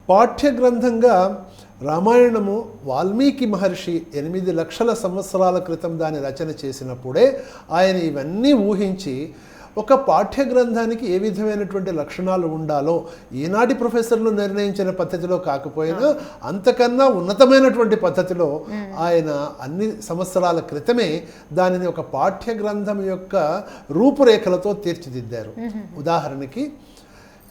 పాఠ్య గ్రంథంగా రామాయణము వాల్మీకి మహర్షి 8 లక్షల సంవత్సరాల క్రితం దాని రచన చేసినప్పుడే ఆయన ఇవన్నీ ఊహించి ఒక పాఠ్య గ్రంథానికి ఏ విధమైనటువంటి లక్షణాలు ఉండాలో ఈనాటి ప్రొఫెసర్లు నిర్ణయించిన పద్ధతిలో కాకపోయినా అంతకన్నా ఉన్నతమైనటువంటి పద్ధతిలో ఆయన అన్ని సంవత్సరాల క్రితమే దానిని ఒక పాఠ్య గ్రంథం యొక్క రూపురేఖలతో తీర్చిదిద్దారు. ఉదాహరణకి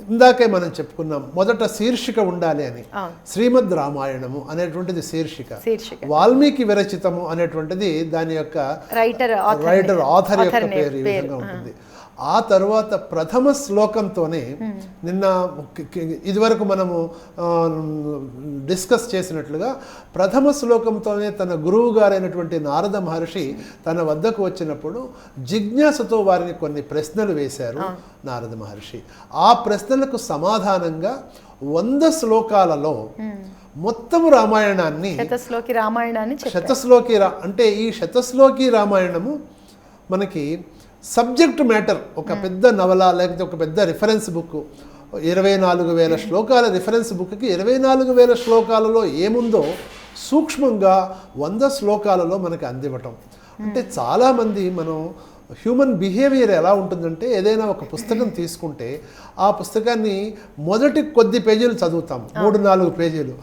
ఇందాకే మనం చెప్పుకున్నాం, మొదట శీర్షిక ఉండాలి అని. శ్రీమద్ రామాయణము అనేటువంటిది శీర్షిక, వాల్మీకి విరచితము అనేటువంటిది దాని యొక్క రైటర్ ఆథర్ యొక్క పేరు ఈ విధంగా ఉంటుంది. ఆ తర్వాత ప్రథమ శ్లోకంతోనే నిన్న ఇదివరకు మనము డిస్కస్ చేసినట్లుగా ప్రథమ శ్లోకంతోనే తన గురువు గారైనటువంటి నారద మహర్షి తన వద్దకు వచ్చినప్పుడు జిజ్ఞాసతో వారిని కొన్ని ప్రశ్నలు వేశారు నారద మహర్షి. ఆ ప్రశ్నలకు సమాధానంగా 100 శ్లోకాలలో మొత్తం రామాయణాన్ని శతశ్లోకి అంటే ఈ శతశ్లోకి రామాయణము మనకి సబ్జెక్ట్ మ్యాటర్ ఒక పెద్ద నవల లేకపోతే ఒక పెద్ద రిఫరెన్స్ బుక్ 24,000 శ్లోకాల రిఫరెన్స్ బుక్కి 24,000 శ్లోకాలలో ఏముందో సూక్ష్మంగా 100 శ్లోకాలలో మనకి అందివ్వటం. అంటే చాలామంది మనం హ్యూమన్ బిహేవియర్ ఎలా ఉంటుందంటే ఏదైనా ఒక పుస్తకం తీసుకుంటే ఆ పుస్తకాన్ని మొదటి కొద్ది పేజీలు చదువుతాం, 3-4 పేజీలు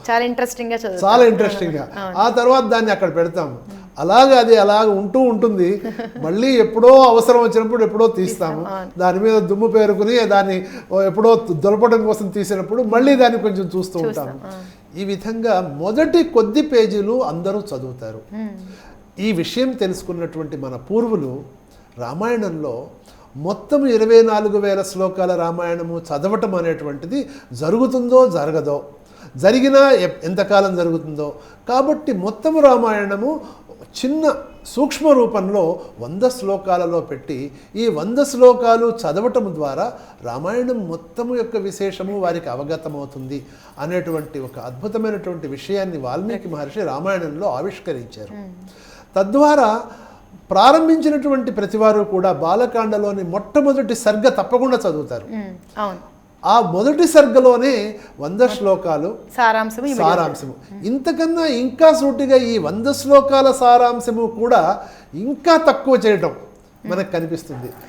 చాలా ఇంట్రెస్టింగ్గా, ఆ తర్వాత దాన్ని అక్కడ పెడతాము. అలాగే అది అలాగ ఉంటుంది. మళ్ళీ ఎప్పుడో అవసరం వచ్చినప్పుడు ఎప్పుడో తీస్తాము, దాని మీద దుమ్ము పేరుకుని దాన్ని ఎప్పుడో దొలపడం కోసం తీసినప్పుడు మళ్ళీ దాన్ని కొంచెం చూస్తూ ఉంటాము. ఈ విధంగా మొదటి కొద్ది పేజీలు అందరూ చదువుతారు. ఈ విషయం తెలుసుకున్నటువంటి మన పూర్వులు రామాయణంలో మొత్తం 24,000 శ్లోకాల రామాయణము చదవటం అనేటువంటిది జరుగుతుందో జరగదో, జరిగినా ఎంతకాలం జరుగుతుందో, కాబట్టి మొత్తం రామాయణము చిన్న సూక్ష్మ రూపంలో 100 శ్లోకాలలో పెట్టి ఈ 100 శ్లోకాలు చదవటం ద్వారా రామాయణం మొత్తం యొక్క విశేషము వారికి అవగతమవుతుంది అనేటువంటి ఒక అద్భుతమైనటువంటి విషయాన్ని వాల్మీకి మహర్షి రామాయణంలో ఆవిష్కరించారు. తద్వారా ప్రారంభించినటువంటి ప్రతివారు కూడా బాలకాండలోని మొట్టమొదటి సర్గ తప్పకుండా చదువుతారు. ఆ మొదటి సర్గలోనే 100 శ్లోకాలు సారాంశము. ఇంతకన్నా ఇంకా సూటిగా ఈ 100 శ్లోకాల సారాంశము కూడా ఇంకా తక్కువ చేయటం మనకు కనిపిస్తుంది.